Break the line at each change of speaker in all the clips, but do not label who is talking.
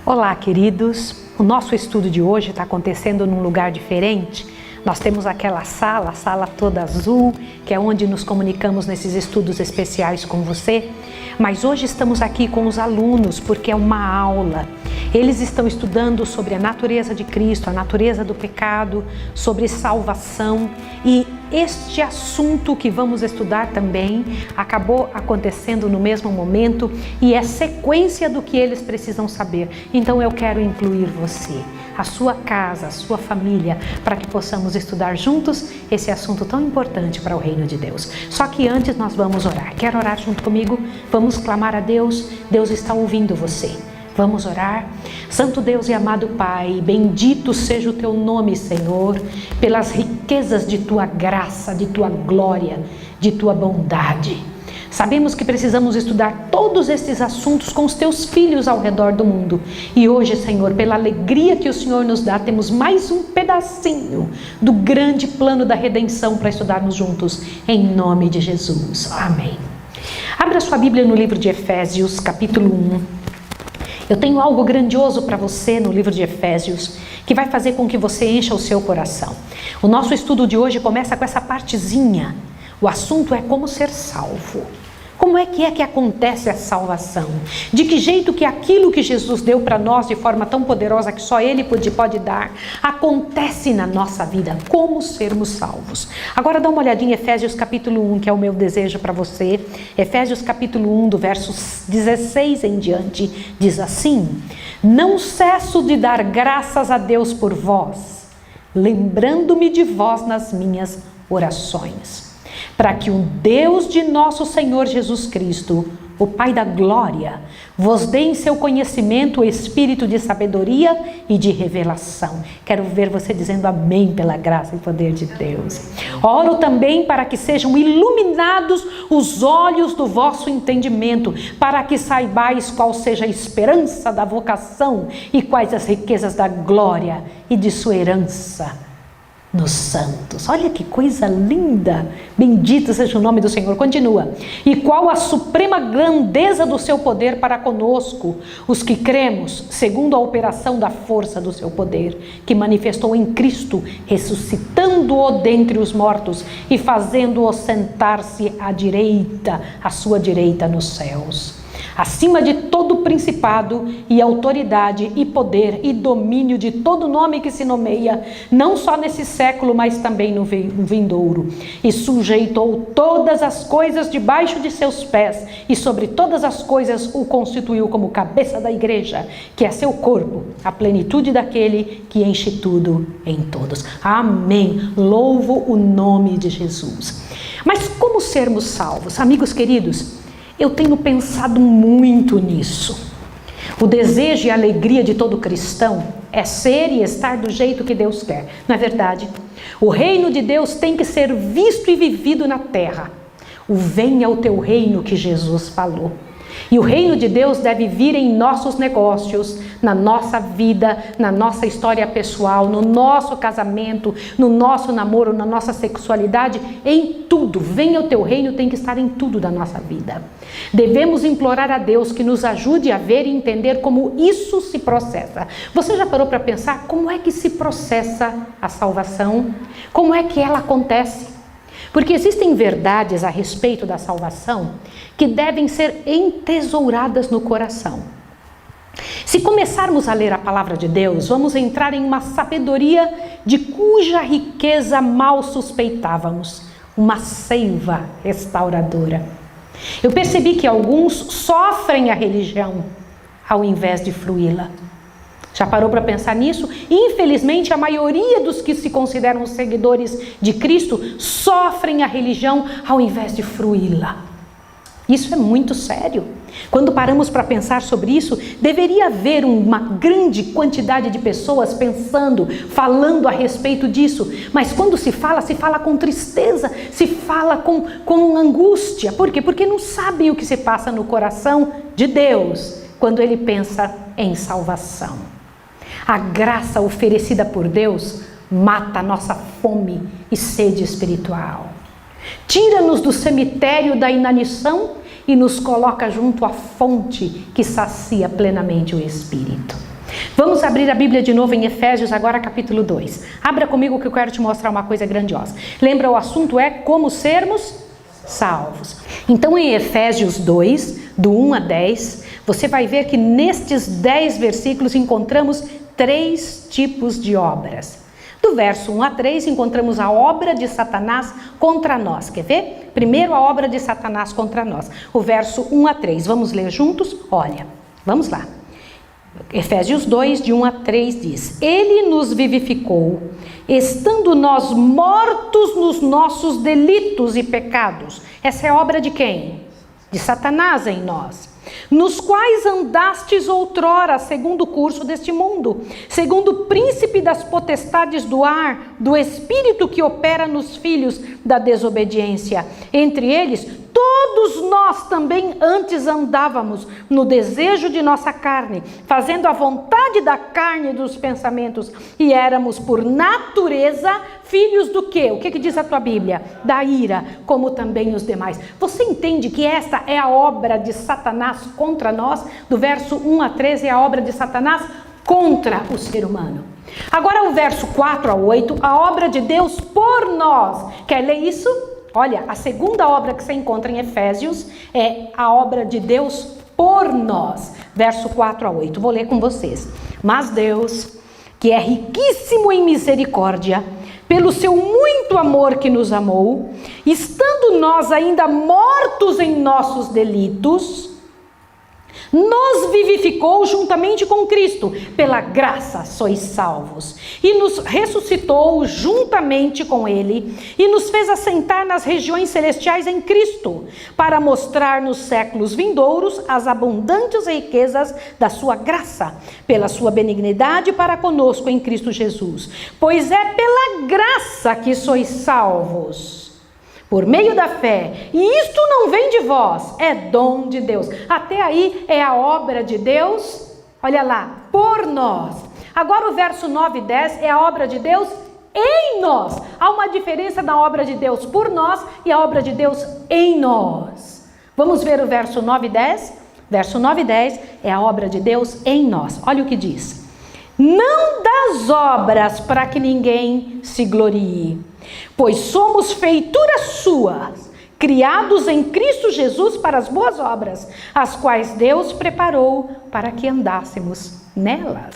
Olá, queridos. O nosso estudo de hoje está acontecendo num lugar diferente. Nós temos aquela sala, a sala toda azul, que é onde nos comunicamos nesses estudos especiais com você. Mas hoje estamos aqui com os alunos, porque é uma aula. Eles estão estudando sobre a natureza de Cristo, a natureza do pecado, sobre salvação. E este assunto que vamos estudar também acabou acontecendo no mesmo momento e é sequência do que eles precisam saber. Então eu quero incluir você, a sua casa, a sua família, para que possamos estudar juntos esse assunto tão importante para o reino de Deus. Só que antes nós vamos orar. Quer orar junto comigo? Vamos clamar a Deus. Deus está ouvindo você. Vamos orar? Santo Deus e amado Pai, bendito seja o Teu nome, Senhor, pelas riquezas de Tua graça, de Tua glória, de Tua bondade. Sabemos que precisamos estudar todos estes assuntos com os Teus filhos ao redor do mundo. E hoje, Senhor, pela alegria que o Senhor nos dá, temos mais um pedacinho do grande plano da redenção para estudarmos juntos, em nome de Jesus. Amém. Abra sua Bíblia no livro de Efésios, capítulo 1. Eu tenho algo grandioso para você no livro de Efésios, que vai fazer com que você encha o seu coração. O nosso estudo de hoje começa com essa partezinha. O assunto é como ser salvo. Como é que acontece a salvação? De que jeito que aquilo que Jesus deu para nós de forma tão poderosa que só Ele pode dar, acontece na nossa vida? Como sermos salvos? Agora dá uma olhadinha em Efésios capítulo 1, que é o meu desejo para você. Efésios capítulo 1, do verso 16 em diante, diz assim: Não cesso de dar graças a Deus por vós, lembrando-me de vós nas minhas orações, para que o Deus de nosso Senhor Jesus Cristo, o Pai da glória, vos dê em seu conhecimento o espírito de sabedoria e de revelação. Quero ver você dizendo amém pela graça e poder de Deus. Oro também para que sejam iluminados os olhos do vosso entendimento, para que saibais qual seja a esperança da vocação e quais as riquezas da glória e de sua herança nos santos. Olha que coisa linda. Bendito seja o nome do Senhor. Continua. E qual a suprema grandeza do seu poder para conosco, os que cremos, segundo a operação da força do seu poder, que manifestou em Cristo, ressuscitando-o dentre os mortos e fazendo-o sentar-se à sua direita nos céus, acima de todo principado e autoridade e poder e domínio de todo nome que se nomeia, não só nesse século, mas também no vindouro. E sujeitou todas as coisas debaixo de seus pés, e sobre todas as coisas o constituiu como cabeça da igreja, que é seu corpo, a plenitude daquele que enche tudo em todos. Amém. Louvo o nome de Jesus. Mas como sermos salvos? Amigos queridos, eu tenho pensado muito nisso. O desejo e a alegria de todo cristão é ser e estar do jeito que Deus quer. Não é verdade? O reino de Deus tem que ser visto e vivido na terra. O venha o teu reino que Jesus falou. E o reino de Deus deve vir em nossos negócios, na nossa vida, na nossa história pessoal, no nosso casamento, no nosso namoro, na nossa sexualidade, em tudo. Venha o teu reino, tem que estar em tudo da nossa vida. Devemos implorar a Deus que nos ajude a ver e entender como isso se processa. Você já parou para pensar como é que se processa a salvação? Como é que ela acontece? Porque existem verdades a respeito da salvação que devem ser entesouradas no coração. Se começarmos a ler a palavra de Deus, vamos entrar em uma sabedoria de cuja riqueza mal suspeitávamos, uma seiva restauradora. Eu percebi que alguns sofrem a religião ao invés de fruí-la. Já parou para pensar nisso? Infelizmente, a maioria dos que se consideram seguidores de Cristo sofrem a religião ao invés de fruí-la. Isso é muito sério. Quando paramos para pensar sobre isso, deveria haver uma grande quantidade de pessoas pensando, falando a respeito disso. Mas quando se fala com tristeza, se fala com angústia. Por quê? Porque não sabem o que se passa no coração de Deus quando Ele pensa em salvação. A graça oferecida por Deus mata a nossa fome e sede espiritual. Tira-nos do cemitério da inanição e nos coloca junto à fonte que sacia plenamente o espírito. Vamos abrir a Bíblia de novo em Efésios, agora capítulo 2. Abra comigo que eu quero te mostrar uma coisa grandiosa. Lembra, o assunto é como sermos salvos. Então em Efésios 2, do 1 a 10, você vai ver que nestes 10 versículos encontramos 3 tipos de obras. Do verso 1 a 3 encontramos a obra de Satanás contra nós. Quer ver? Primeiro a obra de Satanás contra nós. O verso 1 a 3. Vamos ler juntos? Olha, vamos lá. Efésios 2, de 1 a 3 diz: Ele nos vivificou, estando nós mortos nos nossos delitos e pecados. Essa é obra de quem? De Satanás em nós. Nos quais andastes outrora, segundo o curso deste mundo, segundo o príncipe das potestades do ar, do espírito que opera nos filhos da desobediência. Entre eles, todos nós também antes andávamos no desejo de nossa carne, fazendo a vontade da carne e dos pensamentos, e éramos por natureza filhos do quê? O que diz a tua Bíblia? Da ira, como também os demais. Você entende que esta é a obra de Satanás contra nós? Do verso 1 a 13 é a obra de Satanás contra o ser humano. Agora o verso 4 a 8, a obra de Deus por nós. Quer ler isso? Olha, a segunda obra que você encontra em Efésios é a obra de Deus por nós. Verso 4 a 8, vou ler com vocês. Mas Deus, que é riquíssimo em misericórdia, pelo seu muito amor que nos amou, estando nós ainda mortos em nossos delitos, nos vivificou juntamente com Cristo, pela graça sois salvos, e nos ressuscitou juntamente com Ele, e nos fez assentar nas regiões celestiais em Cristo, para mostrar nos séculos vindouros as abundantes riquezas da sua graça, pela sua benignidade para conosco em Cristo Jesus. Pois é pela graça que sois salvos, por meio da fé, e isto não vem de vós, é dom de Deus. Até aí é a obra de Deus, olha lá, por nós. Agora o verso 9 e 10 é a obra de Deus em nós. Há uma diferença da obra de Deus por nós e a obra de Deus em nós. Vamos ver o verso 9 e 10? Verso 9 e 10 é a obra de Deus em nós. Olha o que diz: não das obras para que ninguém se glorie, pois somos feituras suas, criados em Cristo Jesus para as boas obras, as quais Deus preparou para que andássemos nelas.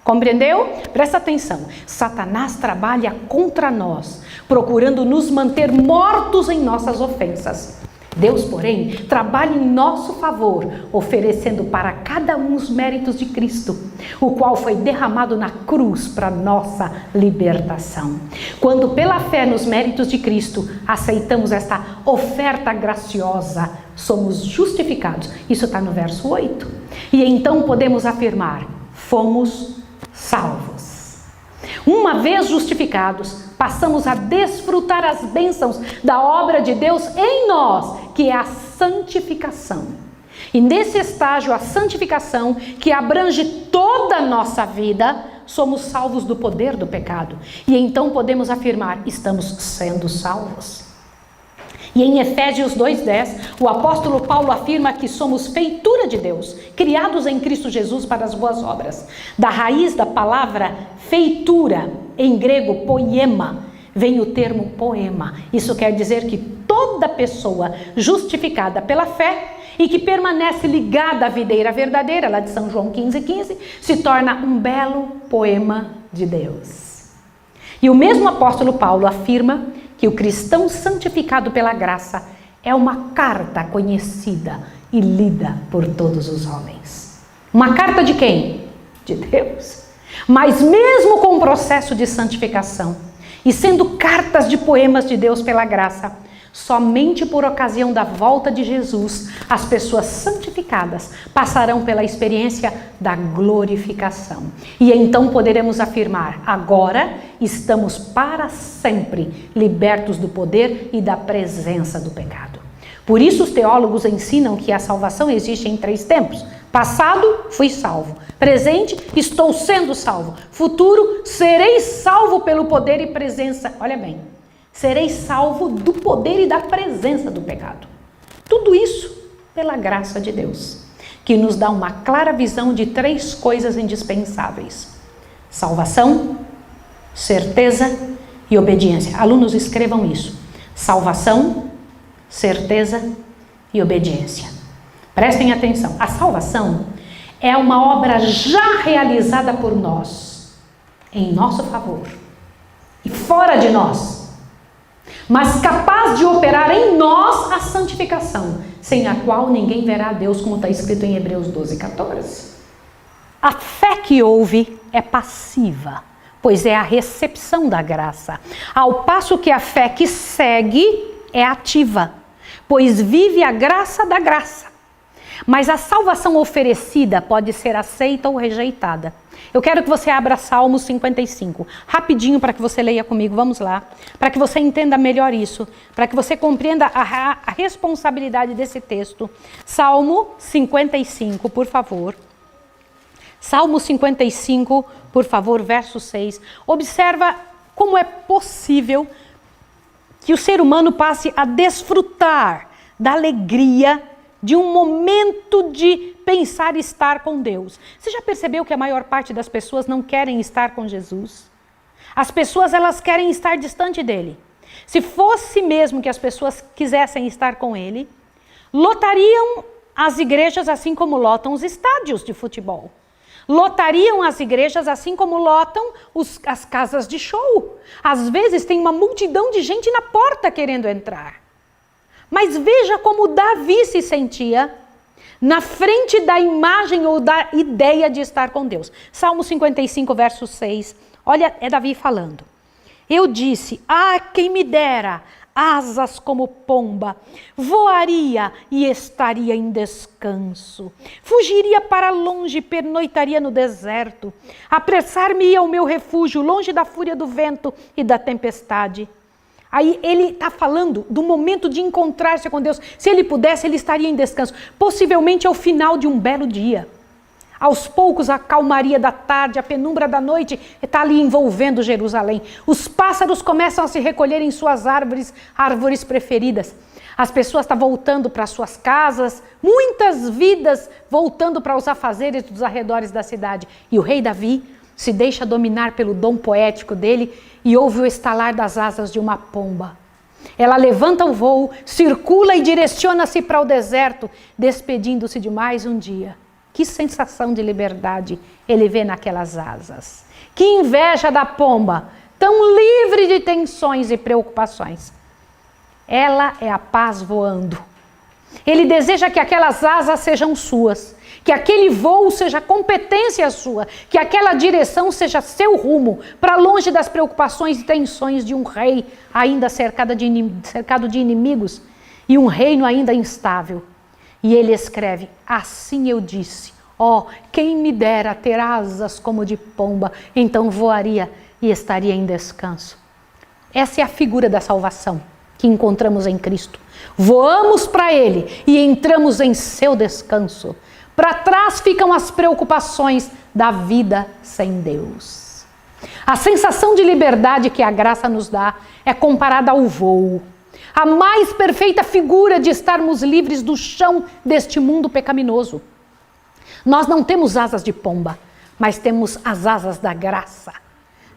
Compreendeu? Presta atenção. Satanás trabalha contra nós, procurando nos manter mortos em nossas ofensas. Deus, porém, trabalha em nosso favor, oferecendo para cada um os méritos de Cristo, o qual foi derramado na cruz para nossa libertação. Quando pela fé nos méritos de Cristo aceitamos esta oferta graciosa, somos justificados. Isso está no verso 8. E então podemos afirmar: fomos salvos. Uma vez justificados, passamos a desfrutar as bênçãos da obra de Deus em nós, que é a santificação. E nesse estágio, a santificação, que abrange toda a nossa vida, somos salvos do poder do pecado. E então podemos afirmar: estamos sendo salvos. E em Efésios 2:10, o apóstolo Paulo afirma que somos feitura de Deus, criados em Cristo Jesus para as boas obras. Da raiz da palavra feitura, em grego poiema, vem o termo poema. Isso quer dizer que toda pessoa justificada pela fé e que permanece ligada à videira verdadeira, lá de São João 15:15, se torna um belo poema de Deus. E o mesmo apóstolo Paulo afirma que o cristão santificado pela graça é uma carta conhecida e lida por todos os homens. Uma carta de quem? De Deus. Mas mesmo com o processo de santificação e sendo cartas de poemas de Deus pela graça, somente por ocasião da volta de Jesus, as pessoas santificadas passarão pela experiência da glorificação. E então poderemos afirmar: agora estamos para sempre libertos do poder e da presença do pecado. Por isso os teólogos ensinam que a salvação existe em 3 tempos. Passado, fui salvo. Presente, estou sendo salvo. Futuro, serei salvo pelo poder e presença. Olha bem. Serei salvo do poder e da presença do pecado. Tudo isso pela graça de Deus. que nos dá uma clara visão de 3 coisas indispensáveis: salvação, certeza e obediência. Alunos, escrevam isso: salvação, certeza e obediência. Prestem atenção. A salvação é uma obra já realizada por nós, em nosso favor e fora de nós, mas capaz de operar em nós a santificação, sem a qual ninguém verá a Deus, como está escrito em Hebreus 12:14. A fé que ouve é passiva, pois é a recepção da graça, ao passo que a fé que segue é ativa, pois vive a graça da graça. Mas a salvação oferecida pode ser aceita ou rejeitada. Eu quero que você abra Salmo 55, rapidinho, para que você leia comigo, vamos lá, para que você entenda melhor isso, para que você compreenda a responsabilidade desse texto. Salmo 55, por favor. Salmo 55, por favor, verso 6. Observa como é possível que o ser humano passe a desfrutar da alegria de um momento de pensar estar com Deus. Você já percebeu que a maior parte das pessoas não querem estar com Jesus? As pessoas, elas querem estar distante dele. Se fosse mesmo que as pessoas quisessem estar com ele, lotariam as igrejas assim como lotam os estádios de futebol. Lotariam as igrejas assim como lotam as casas de show. Às vezes tem uma multidão de gente na porta querendo entrar. Mas veja como Davi se sentia na frente da imagem ou da ideia de estar com Deus. Salmo 55, verso 6. Olha, é Davi falando. Eu disse, quem me dera asas como pomba, voaria e estaria em descanso. Fugiria para longe, pernoitaria no deserto. Apressar-me-ia ao meu refúgio, longe da fúria do vento e da tempestade. Aí ele está falando do momento de encontrar-se com Deus. Se ele pudesse, ele estaria em descanso. Possivelmente ao final de um belo dia. Aos poucos, a calmaria da tarde, a penumbra da noite está ali envolvendo Jerusalém. Os pássaros começam a se recolher em suas árvores preferidas. As pessoas estão voltando para suas casas, muitas vidas voltando para os afazeres dos arredores da cidade. E o rei Davi se deixa dominar pelo dom poético dele e ouve o estalar das asas de uma pomba. Ela levanta o voo, circula e direciona-se para o deserto, despedindo-se de mais um dia. Que sensação de liberdade ele vê naquelas asas. Que inveja da pomba, tão livre de tensões e preocupações. Ela é a paz voando. Ele deseja que aquelas asas sejam suas, que aquele voo seja competência sua, que aquela direção seja seu rumo, para longe das preocupações e tensões de um rei ainda cercado de inimigos e um reino ainda instável. E ele escreve, assim eu disse, quem me dera ter asas como de pomba, então voaria e estaria em descanso. Essa é a figura da salvação que encontramos em Cristo. Voamos para ele e entramos em seu descanso. Para trás ficam as preocupações da vida sem Deus. A sensação de liberdade que a graça nos dá é comparada ao voo. A mais perfeita figura de estarmos livres do chão deste mundo pecaminoso. Nós não temos asas de pomba, mas temos as asas da graça.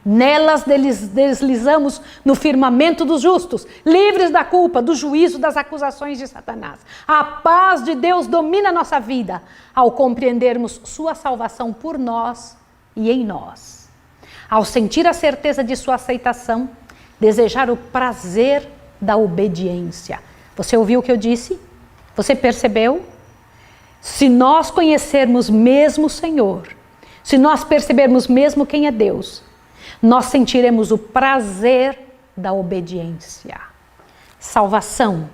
Nelas deslizamos no firmamento dos justos, livres da culpa, do juízo, das acusações de Satanás. A paz de Deus domina a nossa vida ao compreendermos sua salvação por nós e em nós. Ao sentir a certeza de sua aceitação, desejar o prazer da obediência. Você ouviu o que eu disse? Você percebeu? Se nós conhecermos mesmo o Senhor, se nós percebermos mesmo quem é Deus, nós sentiremos o prazer da obediência. Salvação,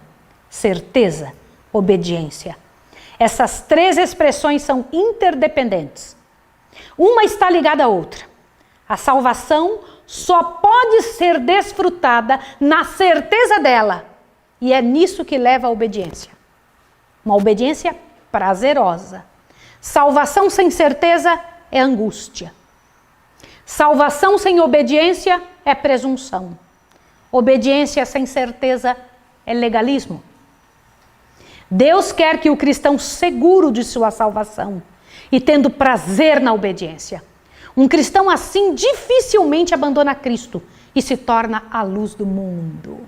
certeza, obediência. Essas 3 expressões são interdependentes. Uma está ligada à outra. A salvação só pode ser desfrutada na certeza dela. E é nisso que leva a obediência. Uma obediência prazerosa. Salvação sem certeza é angústia. Salvação sem obediência é presunção. Obediência sem certeza é legalismo. Deus quer que o cristão seguro de sua salvação e tendo prazer na obediência. Um cristão assim dificilmente abandona Cristo e se torna a luz do mundo.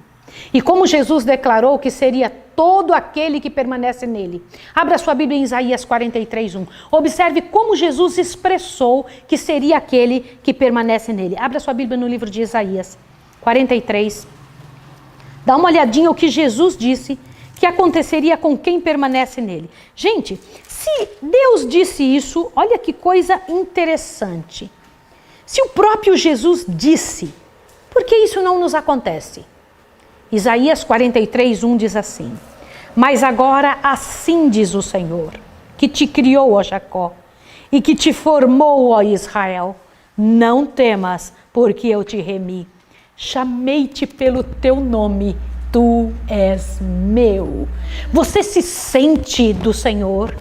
E como Jesus declarou que seria todo aquele que permanece nele. Abra sua Bíblia em Isaías 43:1. Observe como Jesus expressou que seria aquele que permanece nele. Abra sua Bíblia no livro de Isaías 43. Dá uma olhadinha o que Jesus disse que aconteceria com quem permanece nele. Gente, se Deus disse isso, olha que coisa interessante. Se o próprio Jesus disse, por que isso não nos acontece? Isaías 43:1 diz assim: mas agora assim diz o Senhor, que te criou, ó Jacó, e que te formou, ó Israel, não temas, porque eu te remi. Chamei-te pelo teu nome, tu és meu. Você se sente do Senhor?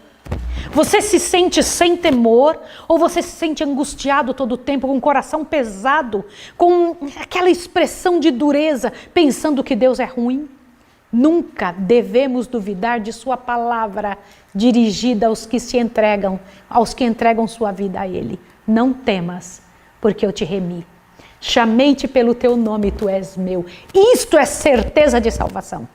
Você se sente sem temor? Ou você se sente angustiado todo o tempo, com o coração pesado, com aquela expressão de dureza, pensando que Deus é ruim? Nunca devemos duvidar de sua palavra dirigida aos que se entregam, aos que entregam sua vida a Ele. Não temas, porque eu te remi. Chamei-te pelo teu nome, tu és meu. Isto é certeza de salvação.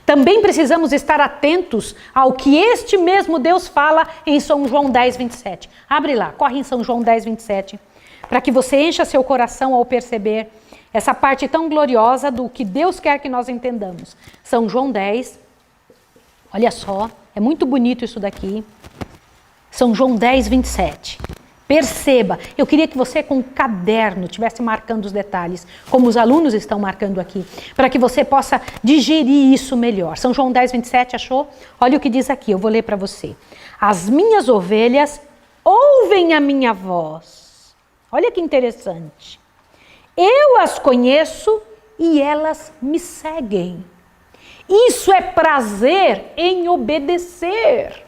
Também precisamos estar atentos ao que este mesmo Deus fala em São João 10:27. Abre lá, corre em São João 10:27, para que você encha seu coração ao perceber essa parte tão gloriosa do que Deus quer que nós entendamos. São João 10, olha só, é muito bonito isso daqui. São João 10:27. Perceba, eu queria que você com um caderno estivesse marcando os detalhes, como os alunos estão marcando aqui, para que você possa digerir isso melhor. São João 10:27, achou? Olha o que diz aqui, eu vou ler para você. As minhas ovelhas ouvem a minha voz. Olha que interessante. Eu as conheço e elas me seguem. Isso é prazer em obedecer.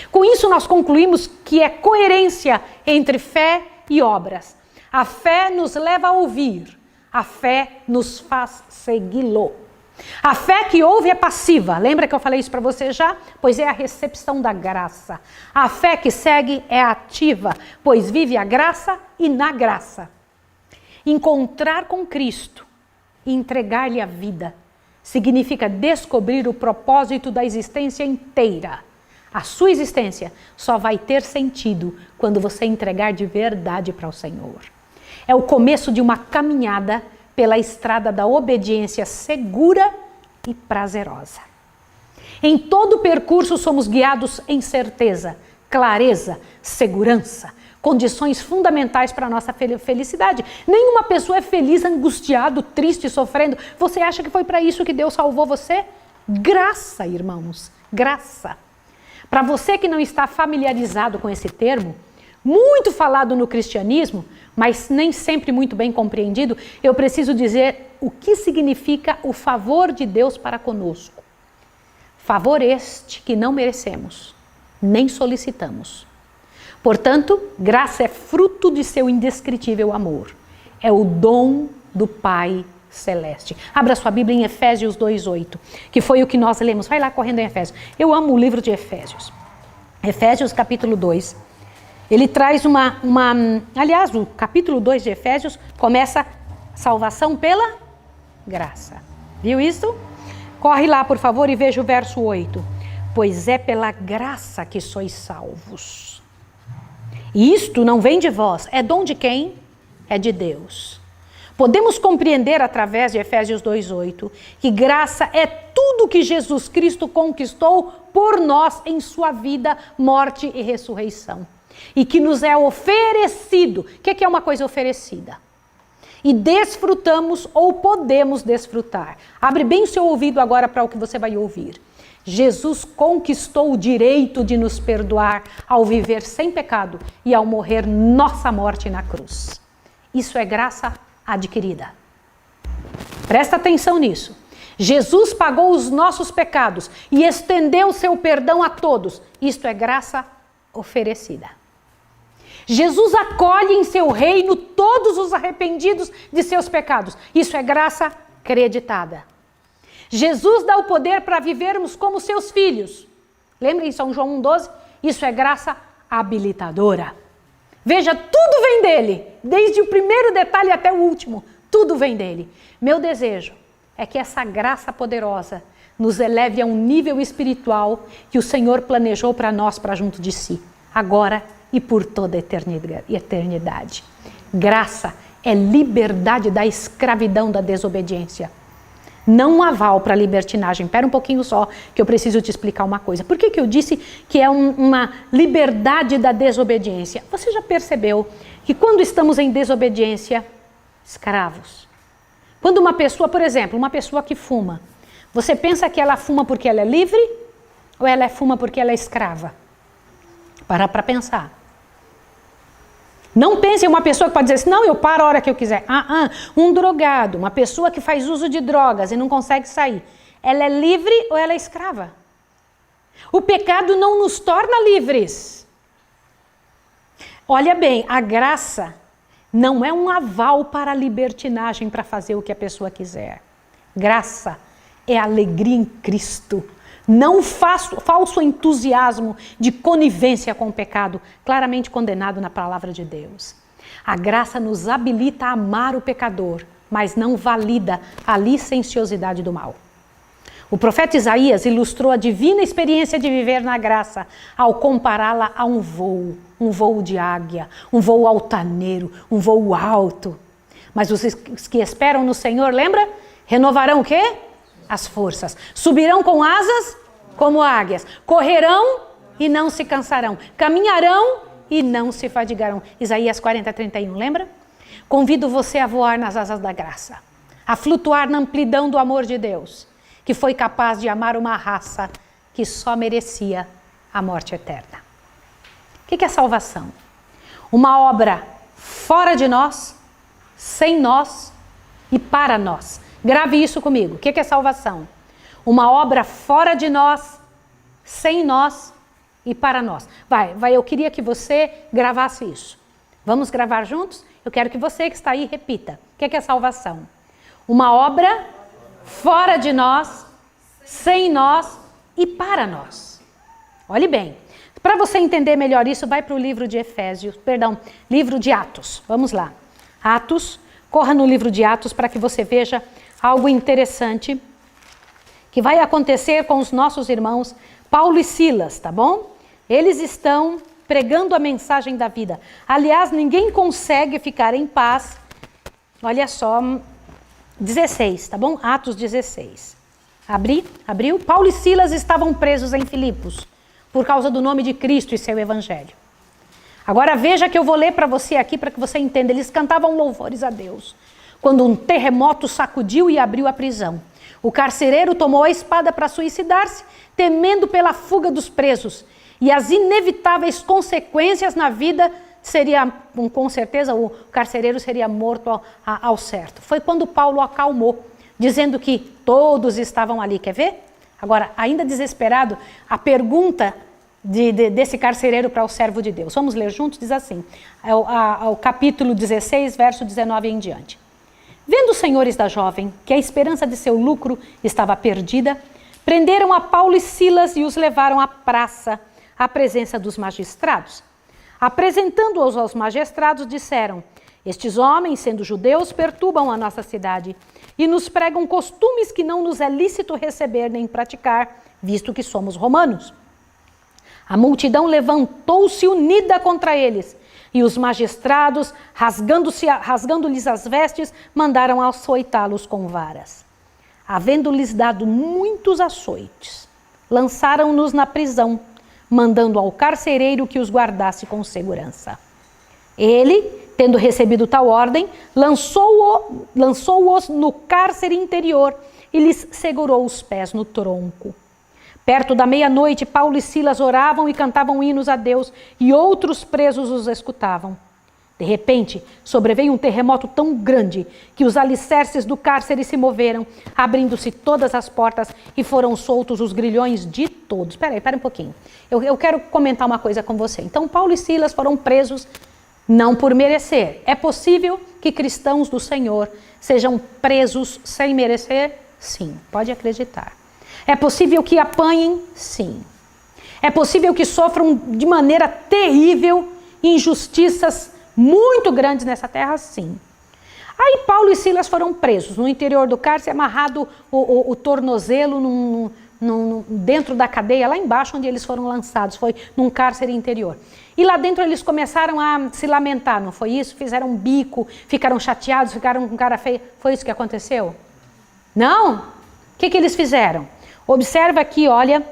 Com isso nós concluímos que é coerência entre fé e obras. A fé nos leva a ouvir, a fé nos faz segui-lo. A fé que ouve é passiva, lembra que eu falei isso para você já? Pois é a recepção da graça. A fé que segue é ativa, pois vive a graça e na graça. Encontrar com Cristo e entregar-lhe a vida significa descobrir o propósito da existência inteira. A sua existência só vai ter sentido quando você entregar de verdade para o Senhor. É o começo de uma caminhada pela estrada da obediência segura e prazerosa. Em todo o percurso somos guiados em certeza, clareza, segurança, condições fundamentais para a nossa felicidade. Nenhuma pessoa é feliz, angustiado, triste, sofrendo. Você acha que foi para isso que Deus salvou você? Graça, irmãos, graça. Para você que não está familiarizado com esse termo, muito falado no cristianismo, mas nem sempre muito bem compreendido, eu preciso dizer o que significa o favor de Deus para conosco. Favor este que não merecemos, nem solicitamos. Portanto, graça é fruto de seu indescritível amor. É o dom do Pai Celeste. Abra sua Bíblia em Efésios 2:8, que foi o que nós lemos. Vai lá correndo em Efésios. Eu amo o livro de Efésios. Efésios capítulo 2. Ele traz aliás, o capítulo 2 de Efésios começa salvação pela graça. Viu isso? Corre lá, por favor, e veja o verso 8. Pois é pela graça que sois salvos. E isto não vem de vós, é dom de quem? É de Deus. Podemos compreender através de Efésios 2:8 que graça é tudo que Jesus Cristo conquistou por nós em sua vida, morte e ressurreição. E que nos é oferecido. O que é uma coisa oferecida? E desfrutamos ou podemos desfrutar. Abre bem o seu ouvido agora para o que você vai ouvir. Jesus conquistou o direito de nos perdoar ao viver sem pecado e ao morrer nossa morte na cruz. Isso é graça adquirida. Presta atenção nisso. Jesus pagou os nossos pecados e estendeu seu perdão a todos. Isto é graça oferecida. Jesus acolhe em seu reino todos os arrependidos de seus pecados. Isso é graça creditada. Jesus dá o poder para vivermos como seus filhos. Lembra em São João 1,12? Isso é graça habilitadora. Veja, tudo vem dele, desde o primeiro detalhe até o último, tudo vem dele. Meu desejo é que essa graça poderosa nos eleve a um nível espiritual que o Senhor planejou para nós, para junto de si, agora e por toda a eternidade. Graça é liberdade da escravidão, da desobediência. Não um aval para a libertinagem. Espera um pouquinho só, que eu preciso te explicar uma coisa. Por que eu disse que é uma liberdade da desobediência? Você já percebeu que quando estamos em desobediência, escravos. Quando uma pessoa, por exemplo, uma pessoa que fuma, você pensa que ela fuma porque ela é livre ou ela fuma porque ela é escrava? Para pensar. Não pense em uma pessoa que pode dizer assim, não, eu paro a hora que eu quiser. Um drogado, uma pessoa que faz uso de drogas e não consegue sair. Ela é livre ou ela é escrava? O pecado não nos torna livres. Olha bem, a graça não é um aval para a libertinagem, para fazer o que a pessoa quiser. Graça é alegria em Cristo. Não falso entusiasmo de conivência com o pecado, claramente condenado na palavra de Deus. A graça nos habilita a amar o pecador, mas não valida a licenciosidade do mal. O profeta Isaías ilustrou a divina experiência de viver na graça ao compará-la a um voo de águia, um voo altaneiro, um voo alto. Mas os que esperam no Senhor, lembra? Renovarão o quê? As forças. Subirão com asas como águias. Correrão e não se cansarão. Caminharão e não se fadigarão. Isaías 40:31, lembra? Convido você a voar nas asas da graça. A flutuar na amplidão do amor de Deus, que foi capaz de amar uma raça que só merecia a morte eterna. O que é salvação? Uma obra fora de nós, sem nós e para nós. Grave isso comigo. O que é salvação? Uma obra fora de nós, sem nós e para nós. Eu queria que você gravasse isso. Vamos gravar juntos? Eu quero que você que está aí repita. O que é salvação? Uma obra fora de nós, sem nós e para nós. Olhe bem. Para você entender melhor isso, vai para o livro de livro de Atos. Vamos lá. Atos, corra no livro de Atos para que você veja algo interessante que vai acontecer com os nossos irmãos Paulo e Silas, tá bom? Eles estão pregando a mensagem da vida. Aliás, ninguém consegue ficar em paz. Olha só, 16, tá bom? Atos 16. Abriu? Paulo e Silas estavam presos em Filipos por causa do nome de Cristo e seu evangelho. Agora veja que eu vou ler para você aqui para que você entenda. Eles cantavam louvores a Deus quando um terremoto sacudiu e abriu a prisão. O carcereiro tomou a espada para suicidar-se, temendo pela fuga dos presos. E as inevitáveis consequências na vida com certeza o carcereiro seria morto ao certo. Foi quando Paulo acalmou, dizendo que todos estavam ali. Quer ver? Agora, ainda desesperado, a pergunta desse carcereiro para o servo de Deus. Vamos ler juntos? Diz assim, o capítulo 16, verso 19 em diante. Vendo os senhores da jovem que a esperança de seu lucro estava perdida, prenderam a Paulo e Silas e os levaram à praça, à presença dos magistrados. Apresentando-os aos magistrados, disseram: estes homens, sendo judeus, perturbam a nossa cidade e nos pregam costumes que não nos é lícito receber nem praticar, visto que somos romanos. A multidão levantou-se unida contra eles, e os magistrados, rasgando-lhes as vestes, mandaram açoitá-los com varas. Havendo-lhes dado muitos açoites, lançaram-nos na prisão, mandando ao carcereiro que os guardasse com segurança. Ele, tendo recebido tal ordem, lançou-os no cárcere interior e lhes segurou os pés no tronco. Perto da meia-noite, Paulo e Silas oravam e cantavam hinos a Deus, e outros presos os escutavam. De repente, sobreveio um terremoto tão grande que os alicerces do cárcere se moveram, abrindo-se todas as portas e foram soltos os grilhões de todos. Espera um pouquinho. Eu quero comentar uma coisa com você. Então, Paulo e Silas foram presos não por merecer. É possível que cristãos do Senhor sejam presos sem merecer? Sim, pode acreditar. É possível que apanhem? Sim. É possível que sofram de maneira terrível injustiças muito grandes nessa terra? Sim. Aí Paulo e Silas foram presos no interior do cárcere, amarrado o tornozelo dentro da cadeia, lá embaixo onde eles foram lançados, foi num cárcere interior. E lá dentro eles começaram a se lamentar, não foi isso? Fizeram um bico, ficaram chateados, ficaram com cara feia. Foi isso que aconteceu? Não? O que eles fizeram? Observa aqui, olha,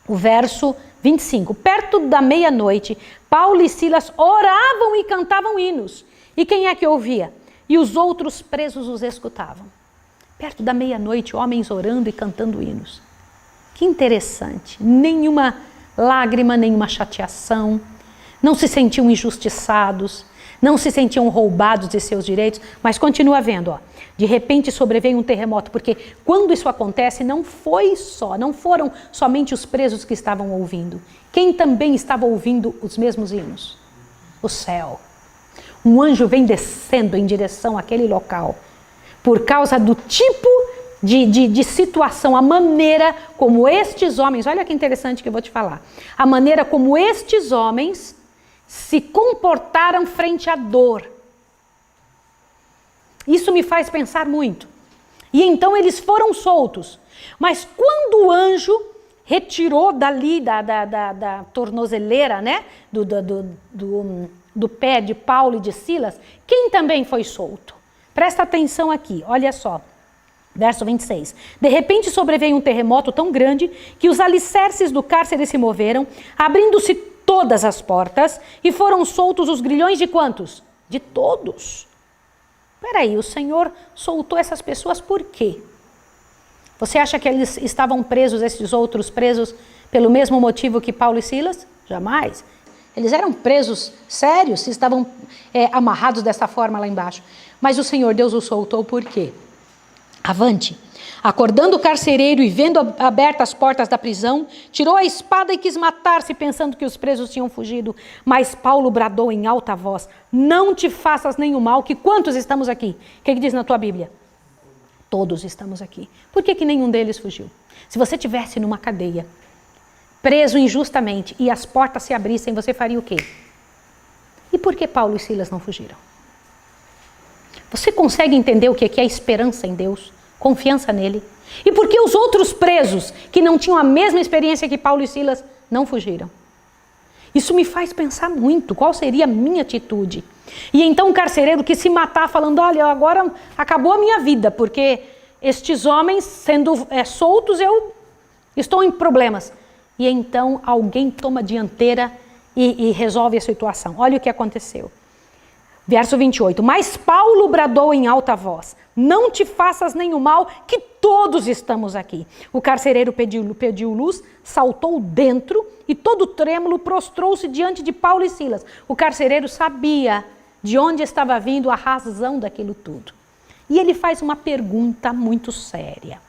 o verso 25. Perto da meia-noite, Paulo e Silas oravam e cantavam hinos. E quem é que ouvia? E os outros presos os escutavam. Perto da meia-noite, homens orando e cantando hinos. Que interessante. Nenhuma lágrima, nenhuma chateação. Não se sentiam injustiçados. Não se sentiam roubados de seus direitos. Mas continua vendo, ó. De repente sobreveio um terremoto. Porque quando isso acontece, não foram somente os presos que estavam ouvindo. Quem também estava ouvindo os mesmos hinos? O céu. Um anjo vem descendo em direção àquele local, por causa do tipo de situação, a maneira como estes homens, olha que interessante que eu vou te falar, a maneira como estes homens se comportaram frente à dor. Isso me faz pensar muito. E então eles foram soltos, mas quando o anjo retirou dali da tornozeleira, né, do pé de Paulo e de Silas, quem também foi solto? Presta atenção aqui, olha só, verso 26. De repente sobreveio um terremoto tão grande que os alicerces do cárcere se moveram, abrindo-se todas as portas e foram soltos os grilhões de quantos? De todos. Peraí, o Senhor soltou essas pessoas por quê? Você acha que eles estavam presos, esses outros presos, pelo mesmo motivo que Paulo e Silas? Jamais. Eles eram presos sérios, estavam amarrados dessa forma lá embaixo. Mas o Senhor Deus os soltou por quê? Avante. Acordando o carcereiro e vendo abertas as portas da prisão, tirou a espada e quis matar-se, pensando que os presos tinham fugido. Mas Paulo bradou em alta voz: não te faças nenhum mal, que quantos estamos aqui? O que diz na tua Bíblia? Todos estamos aqui. Por que nenhum deles fugiu? Se você estivesse numa cadeia, preso injustamente, e as portas se abrissem, você faria o quê? E por que Paulo e Silas não fugiram? Você consegue entender o que é esperança em Deus? Confiança nele? E por que os outros presos, que não tinham a mesma experiência que Paulo e Silas, não fugiram? Isso me faz pensar muito, qual seria a minha atitude? E então o carcereiro quis se matar, falando: olha, agora acabou a minha vida, porque estes homens, sendo soltos, eu estou em problemas. E então alguém toma a dianteira e resolve a situação. Olha o que aconteceu. Verso 28. Mas Paulo bradou em alta voz: não te faças nenhum mal, que todos estamos aqui. O carcereiro pediu luz, saltou dentro e todo trêmulo prostrou-se diante de Paulo e Silas. O carcereiro sabia de onde estava vindo a razão daquilo tudo. E ele faz uma pergunta muito séria.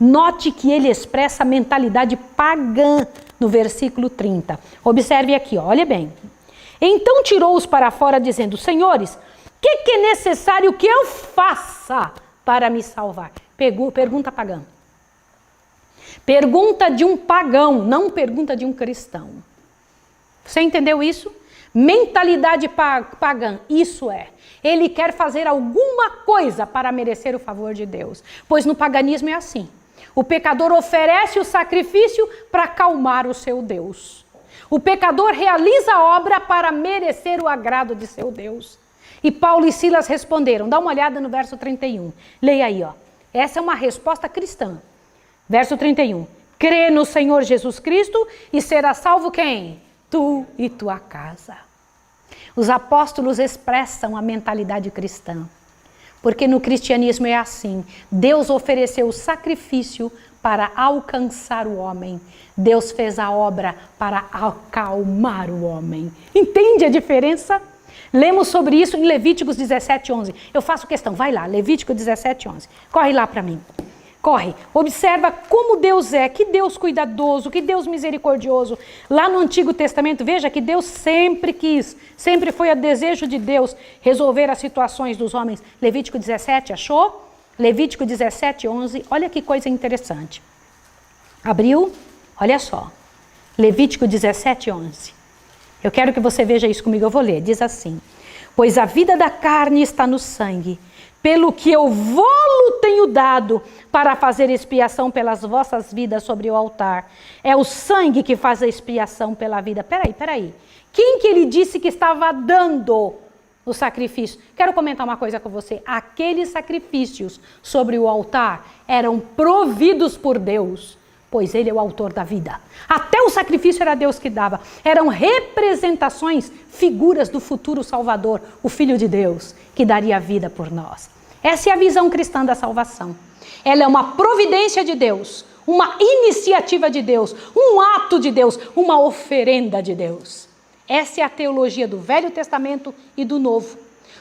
Note que ele expressa a mentalidade pagã no versículo 30. Observe aqui, olha bem. Então tirou-os para fora, dizendo: senhores, o que é necessário que eu faça para me salvar? Pergunta pagã. Pergunta de um pagão, não pergunta de um cristão. Você entendeu isso? Mentalidade pagã, isso é. Ele quer fazer alguma coisa para merecer o favor de Deus. Pois no paganismo é assim. O pecador oferece o sacrifício para acalmar o seu Deus. O pecador realiza a obra para merecer o agrado de seu Deus. E Paulo e Silas responderam. Dá uma olhada no verso 31. Leia aí, ó. Essa é uma resposta cristã. Verso 31. Crê no Senhor Jesus Cristo e será salvo quem? Tu e tua casa. Os apóstolos expressam a mentalidade cristã. Porque no cristianismo é assim. Deus ofereceu o sacrifício para alcançar o homem. Deus fez a obra para acalmar o homem. Entende a diferença? Lemos sobre isso em Levíticos 17:11. Eu faço questão, vai lá, Levítico 17:11. Corre lá para mim. Corre, observa como Deus é, que Deus cuidadoso, que Deus misericordioso. Lá no Antigo Testamento, veja que Deus sempre quis, sempre foi a desejo de Deus resolver as situações dos homens. Levítico 17, achou? Levítico 17, 11, olha que coisa interessante. Abriu, olha só. Levítico 17, 11. Eu quero que você veja isso comigo, eu vou ler. Diz assim: pois a vida da carne está no sangue, pelo que eu vou-lo tenho dado para fazer expiação pelas vossas vidas sobre o altar. É o sangue que faz a expiação pela vida. Peraí. Quem que ele disse que estava dando o sacrifício? Quero comentar uma coisa com você. Aqueles sacrifícios sobre o altar eram providos por Deus, pois Ele é o autor da vida. Até o sacrifício era Deus que dava. Eram representações, figuras do futuro Salvador, o Filho de Deus, que daria vida por nós. Essa é a visão cristã da salvação. Ela é uma providência de Deus, uma iniciativa de Deus, um ato de Deus, uma oferenda de Deus. Essa é a teologia do Velho Testamento e do Novo.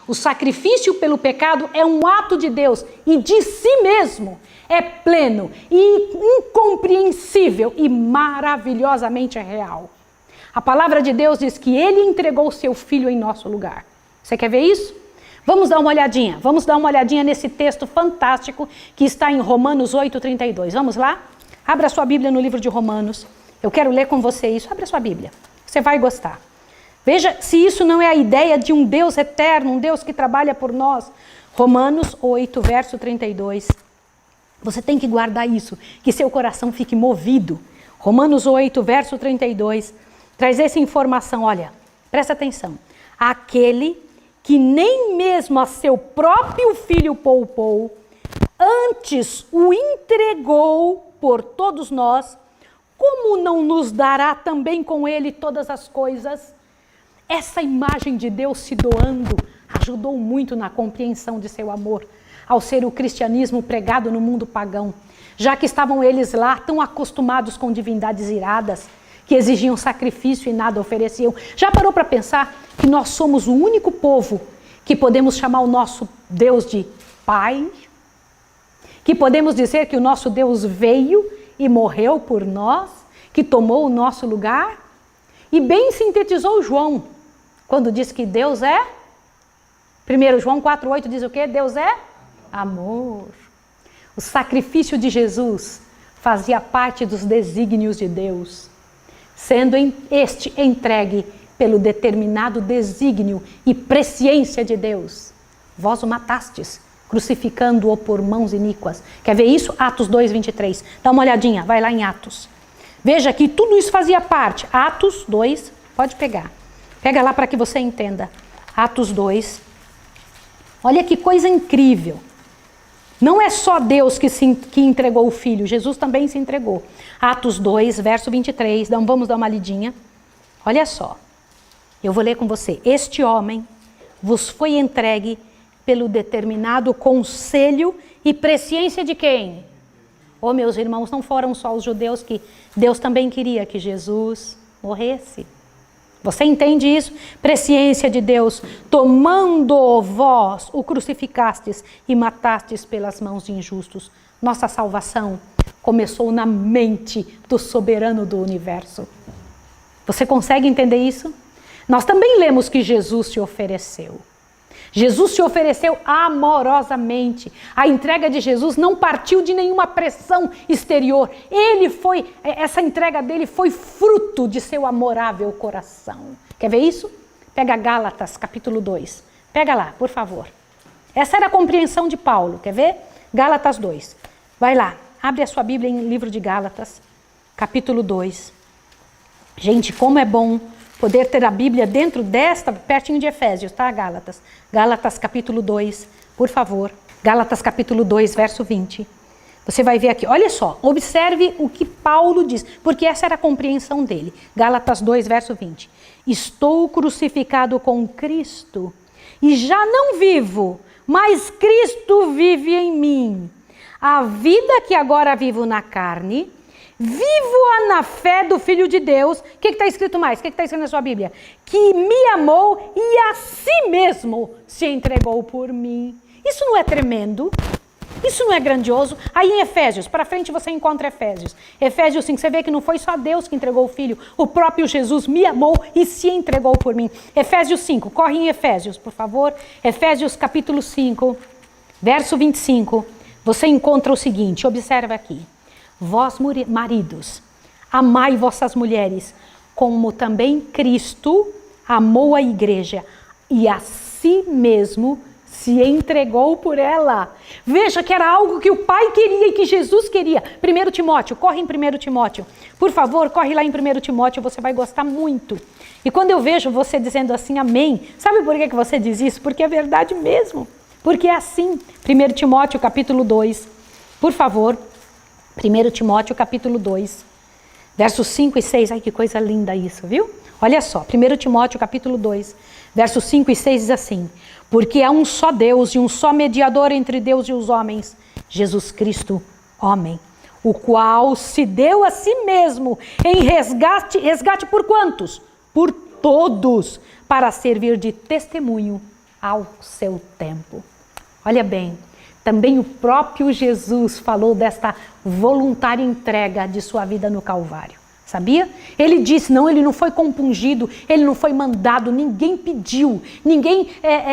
O sacrifício pelo pecado é um ato de Deus e de si mesmo. É pleno e incompreensível e maravilhosamente real. A palavra de Deus diz que Ele entregou o seu Filho em nosso lugar. Você quer ver isso? Vamos dar uma olhadinha nesse texto fantástico que está em Romanos 8:32. Vamos lá? Abra sua Bíblia no livro de Romanos. Eu quero ler com você isso. Abra sua Bíblia. Você vai gostar. Veja se isso não é a ideia de um Deus eterno, um Deus que trabalha por nós. Romanos 8, verso 32. Você tem que guardar isso, que seu coração fique movido. Romanos 8, verso 32, traz essa informação, olha, presta atenção. Aquele que nem mesmo a seu próprio filho poupou, antes o entregou por todos nós, como não nos dará também com ele todas as coisas? Essa imagem de Deus se doando ajudou muito na compreensão de seu amor, ao ser o cristianismo pregado no mundo pagão, já que estavam eles lá tão acostumados com divindades iradas, que exigiam sacrifício e nada ofereciam. Já parou para pensar que nós somos o único povo que podemos chamar o nosso Deus de Pai? Que podemos dizer que o nosso Deus veio e morreu por nós, que tomou o nosso lugar? E bem sintetizou João, quando diz que Deus é... 1 João 4,8 diz o quê? Deus é amor. O sacrifício de Jesus fazia parte dos desígnios de Deus, sendo este entregue pelo determinado desígnio e presciência de Deus. Vós o matastes, crucificando-o por mãos iníquas. Quer ver isso? Atos 2:23. Dá uma olhadinha, vai lá em Atos. Veja que tudo isso fazia parte. Atos 2, pode pegar. Pega lá para que você entenda. Atos 2. Olha que coisa incrível. Não é só Deus que entregou o Filho, Jesus também se entregou. Atos 2, verso 23, vamos dar uma lidinha. Olha só, eu vou ler com você. Este homem vos foi entregue pelo determinado conselho e presciência de quem? Oh, meus irmãos, não foram só os judeus que Deus também queria que Jesus morresse. Você entende isso? Presciência de Deus, tomando vós o crucificastes e matastes pelas mãos de injustos. Nossa salvação começou na mente do soberano do universo. Você consegue entender isso? Nós também lemos que Jesus se ofereceu. Jesus se ofereceu amorosamente. A entrega de Jesus não partiu de nenhuma pressão exterior. Essa entrega dele foi fruto de seu amorável coração. Quer ver isso? Pega Gálatas, capítulo 2. Pega lá, por favor. Essa era a compreensão de Paulo. Quer ver? Gálatas 2. Vai lá, abre a sua Bíblia em livro de Gálatas, capítulo 2. Gente, como é bom poder ter a Bíblia dentro pertinho de Efésios, tá, Gálatas? Gálatas capítulo 2, por favor. Gálatas capítulo 2, verso 20. Você vai ver aqui, olha só, observe o que Paulo diz, porque essa era a compreensão dele. Gálatas 2, verso 20. Estou crucificado com Cristo, e já não vivo, mas Cristo vive em mim. A vida que agora vivo na carne... Vivo-a na fé do Filho de Deus. O que está escrito mais? O que está escrito na sua Bíblia? Que me amou e a si mesmo se entregou por mim. Isso não é tremendo? Isso não é grandioso? Aí em Efésios, para frente você encontra Efésios. Efésios 5, você vê que não foi só Deus que entregou o Filho. O próprio Jesus me amou e se entregou por mim. Efésios 5, corre em Efésios, por favor. Efésios capítulo 5, verso 25. você encontra o seguinte, observa aqui. Vós, maridos, amai vossas mulheres, como também Cristo amou a igreja e a si mesmo se entregou por ela. Veja que era algo que o Pai queria e que Jesus queria. 1 Timóteo, corre em 1 Timóteo. Por favor, corre lá em 1 Timóteo, você vai gostar muito. E quando eu vejo você dizendo assim, amém, sabe por que você diz isso? Porque é verdade mesmo. Porque é assim. 1 Timóteo, capítulo 2. Por favor, 1 Timóteo, capítulo 2. Versos 5 e 6. Ai, que coisa linda isso, viu? Olha só, 1 Timóteo, capítulo 2. Versos 5 e 6 diz assim: porque há um só Deus e um só mediador entre Deus e os homens, Jesus Cristo, homem, o qual se deu a si mesmo em resgate por quantos? Por todos, para servir de testemunho ao seu tempo. Olha bem, também o próprio Jesus falou desta voluntária entrega de sua vida no Calvário. Sabia? Ele disse, não, ele não foi compungido, ele não foi mandado, ninguém pediu, ninguém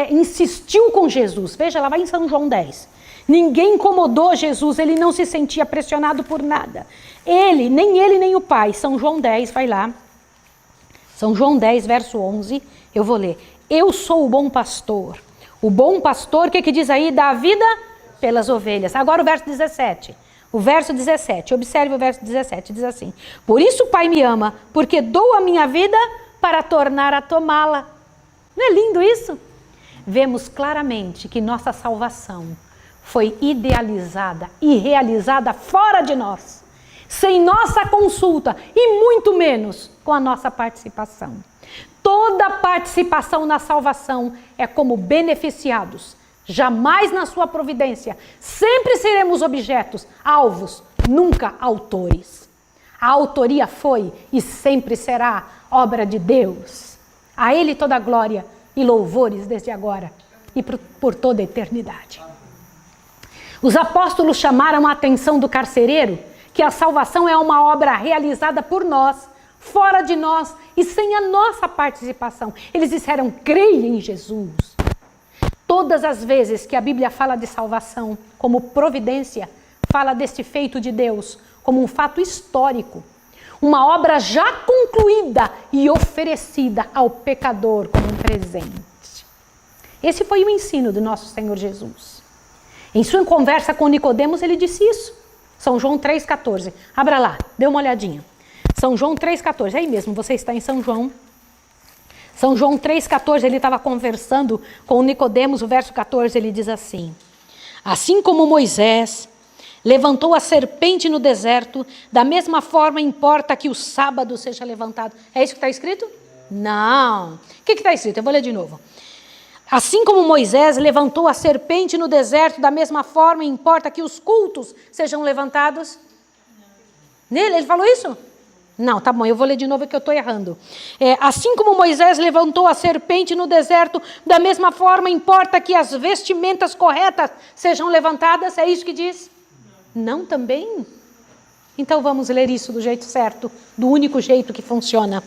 insistiu com Jesus. Veja, lá vai em São João 10. Ninguém incomodou Jesus, ele não se sentia pressionado por nada. Ele nem o Pai. São João 10, vai lá. São João 10, verso 11, eu vou ler. Eu sou o bom pastor. O bom pastor, o que diz aí? Dá a vida pelas ovelhas. Agora o verso 17. O verso 17, observe o verso 17, diz assim: por isso o Pai me ama, porque dou a minha vida para tornar a tomá-la. Não é lindo isso? Vemos claramente que nossa salvação foi idealizada e realizada fora de nós, sem nossa consulta e muito menos com a nossa participação. Toda participação na salvação é como beneficiados. Jamais na sua providência. Sempre seremos objetos, alvos, nunca autores. A autoria foi e sempre será obra de Deus. A Ele toda a glória e louvores desde agora e por toda a eternidade. Os apóstolos chamaram a atenção do carcereiro que a salvação é uma obra realizada por nós, fora de nós e sem a nossa participação. Eles disseram, creia em Jesus. Todas as vezes que a Bíblia fala de salvação como providência, fala desse feito de Deus como um fato histórico, uma obra já concluída e oferecida ao pecador como um presente. Esse foi o ensino do nosso Senhor Jesus. Em sua conversa com Nicodemos, ele disse isso. São João 3,14. Abra lá, dê uma olhadinha. São João 3,14. Aí mesmo, você está em São João. São João 3,14, ele estava conversando com Nicodemos, o verso 14, ele diz assim: assim como Moisés levantou a serpente no deserto, da mesma forma importa que o sábado seja levantado. É isso que está escrito? Não. O que está escrito? Eu vou ler de novo. Assim como Moisés levantou a serpente no deserto, da mesma forma importa que os cultos sejam levantados. Nele, ele falou isso? Não, tá bom, eu vou ler de novo que eu estou errando. Assim como Moisés levantou a serpente no deserto, da mesma forma importa que as vestimentas corretas sejam levantadas, é isso que diz? Não também? Então vamos ler isso do jeito certo, do único jeito que funciona.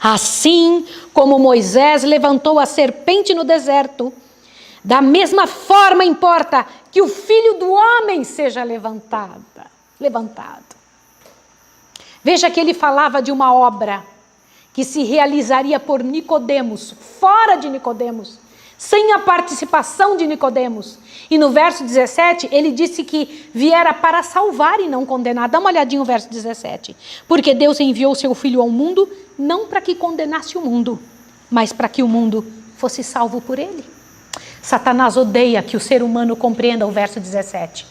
Assim como Moisés levantou a serpente no deserto, da mesma forma importa que o Filho do Homem seja levantado. Veja que ele falava de uma obra que se realizaria por Nicodemos, fora de Nicodemos, sem a participação de Nicodemos. E no verso 17, ele disse que viera para salvar e não condenar. Dá uma olhadinha no verso 17. Porque Deus enviou seu Filho ao mundo, não para que condenasse o mundo, mas para que o mundo fosse salvo por ele. Satanás odeia que o ser humano compreenda o verso 17.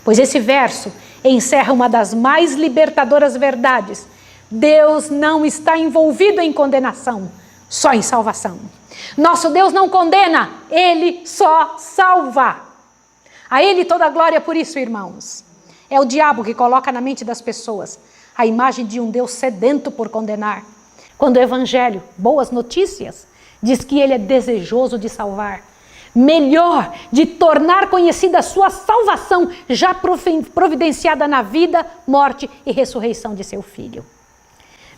Pois esse verso encerra uma das mais libertadoras verdades. Deus não está envolvido em condenação, só em salvação. Nosso Deus não condena, Ele só salva. A Ele toda a glória por isso, irmãos. É o diabo que coloca na mente das pessoas a imagem de um Deus sedento por condenar. Quando o Evangelho, boas notícias, diz que Ele é desejoso de salvar. Melhor de tornar conhecida a sua salvação já providenciada na vida, morte e ressurreição de seu Filho.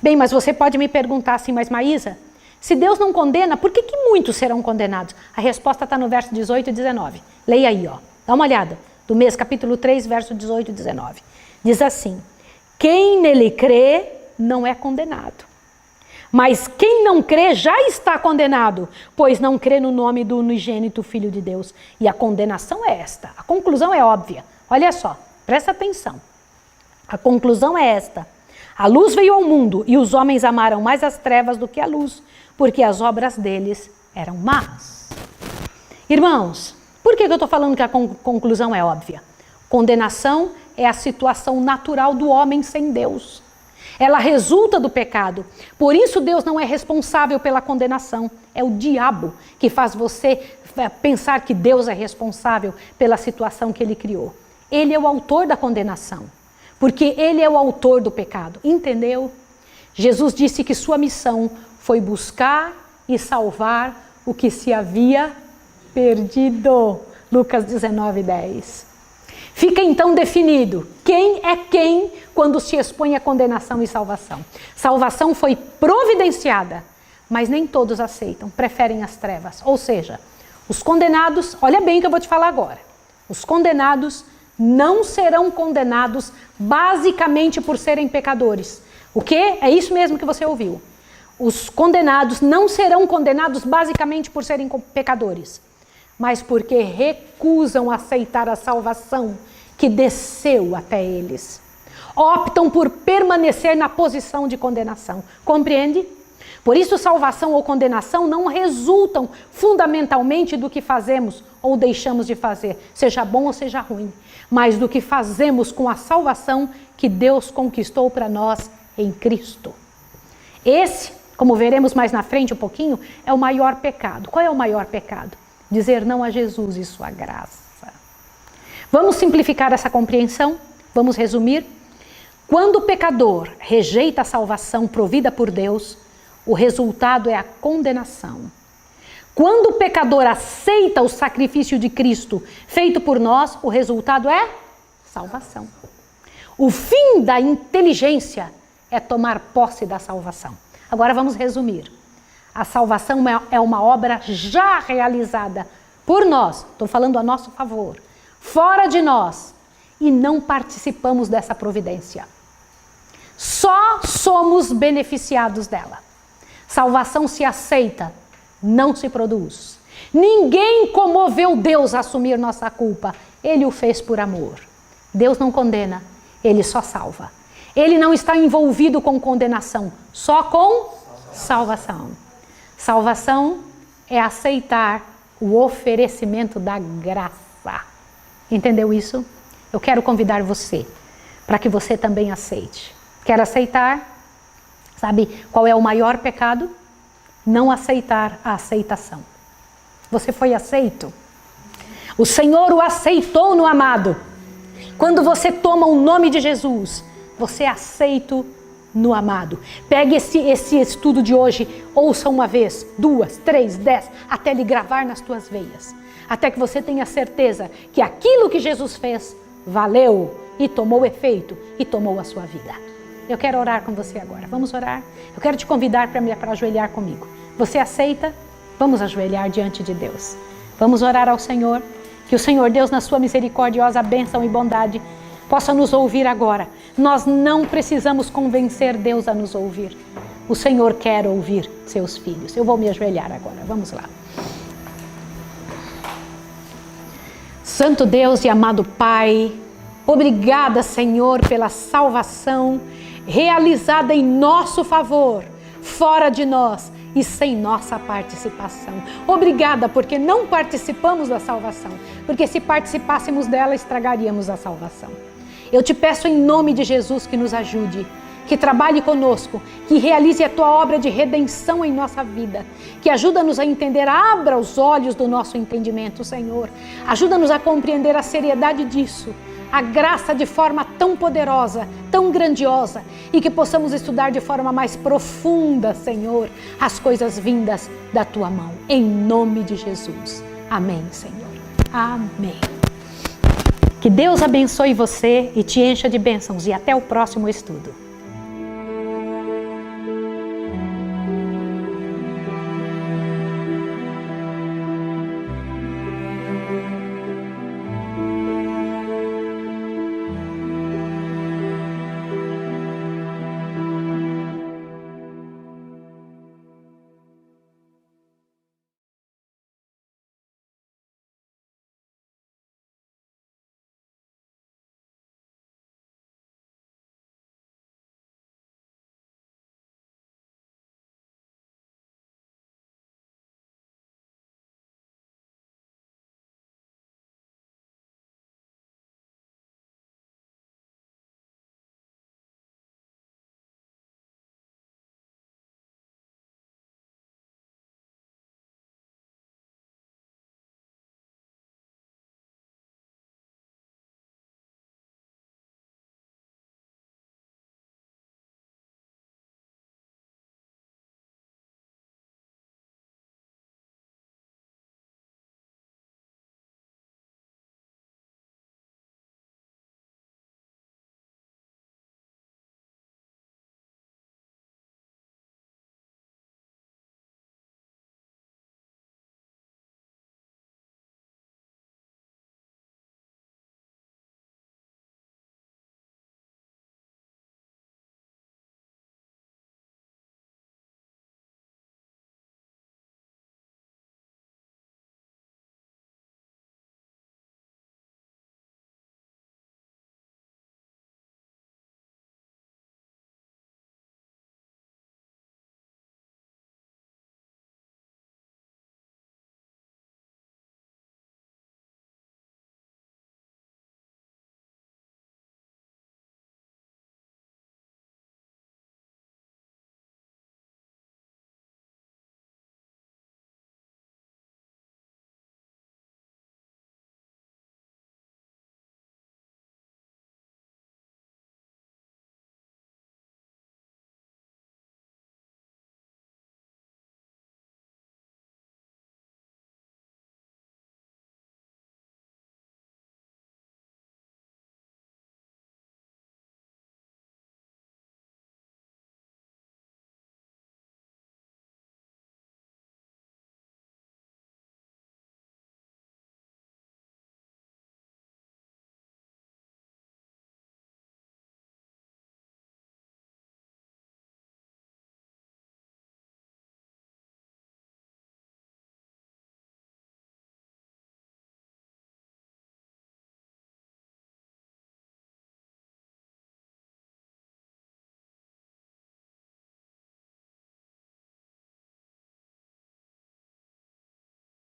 Bem, mas você pode me perguntar assim, mas Maísa, se Deus não condena, por que muitos serão condenados? A resposta está no verso 18 e 19. Leia aí, ó. Dá uma olhada. do mês, capítulo 3, verso 18 e 19. Diz assim: quem nele crê não é condenado. Mas quem não crê já está condenado, pois não crê no nome do unigênito Filho de Deus. E a condenação é esta. A conclusão é óbvia. Olha só, presta atenção. A conclusão é esta: a luz veio ao mundo e os homens amaram mais as trevas do que a luz, porque as obras deles eram más. Irmãos, por que eu estou falando que a conclusão é óbvia? Condenação é a situação natural do homem sem Deus. Ela resulta do pecado. Por isso Deus não é responsável pela condenação. É o diabo que faz você pensar que Deus é responsável pela situação que ele criou. Ele é o autor da condenação, porque ele é o autor do pecado. Entendeu? Jesus disse que sua missão foi buscar e salvar o que se havia perdido. Lucas 19:10. Fica então definido quem é quem quando se expõe a condenação e salvação. Salvação foi providenciada, mas nem todos aceitam, preferem as trevas. Ou seja, os condenados, olha bem o que eu vou te falar agora. Os condenados não serão condenados basicamente por serem pecadores. O quê? É isso mesmo que você ouviu. Os condenados não serão condenados basicamente por serem pecadores, mas porque recusam aceitar a salvação que desceu até eles. Optam por permanecer na posição de condenação. Compreende? Por isso, salvação ou condenação não resultam fundamentalmente do que fazemos ou deixamos de fazer, seja bom ou seja ruim, mas do que fazemos com a salvação que Deus conquistou para nós em Cristo. Esse, como veremos mais na frente um pouquinho, é o maior pecado. Qual é o maior pecado? Dizer não a Jesus e sua graça. Vamos simplificar essa compreensão? Vamos resumir? Quando o pecador rejeita a salvação provida por Deus, o resultado é a condenação. Quando o pecador aceita o sacrifício de Cristo feito por nós, o resultado é salvação. O fim da inteligência é tomar posse da salvação. Agora vamos resumir. A salvação é uma obra já realizada por nós, estou falando a nosso favor, fora de nós, e não participamos dessa providência. Só somos beneficiados dela. Salvação se aceita, não se produz. Ninguém comoveu Deus a assumir nossa culpa. Ele o fez por amor. Deus não condena, Ele só salva. Ele não está envolvido com condenação, só com salvação. Salvação é aceitar o oferecimento da graça. Entendeu isso? Eu quero convidar você para que você também aceite. Quer aceitar? Sabe qual é o maior pecado? Não aceitar a aceitação. Você foi aceito. O Senhor o aceitou no amado. Quando você toma o nome de Jesus, você é aceito no amado. Pegue esse estudo de hoje, ouça uma vez, 2, 3, 10, até ele gravar nas tuas veias. Até que você tenha certeza que aquilo que Jesus fez valeu e tomou efeito e tomou a sua vida. Eu quero orar com você agora. Vamos orar? Eu quero te convidar para ajoelhar comigo. Você aceita? Vamos ajoelhar diante de Deus. Vamos orar ao Senhor. Que o Senhor Deus, na sua misericordiosa bênção e bondade, possa nos ouvir agora. Nós não precisamos convencer Deus a nos ouvir. O Senhor quer ouvir seus filhos. Eu vou me ajoelhar agora. Vamos lá. Santo Deus e amado Pai, obrigada, Senhor, pela salvação realizada em nosso favor, fora de nós e sem nossa participação. Obrigada porque não participamos da salvação, porque se participássemos dela, estragaríamos a salvação. Eu te peço em nome de Jesus que nos ajude, que trabalhe conosco, que realize a tua obra de redenção em nossa vida, que ajuda-nos a entender, abra os olhos do nosso entendimento, Senhor. Ajuda-nos a compreender a seriedade disso, a graça de forma tão poderosa, tão grandiosa, e que possamos estudar de forma mais profunda, Senhor, as coisas vindas da tua mão. Em nome de Jesus. Amém, Senhor. Amém. Que Deus abençoe você e te encha de bênçãos, e até o próximo estudo.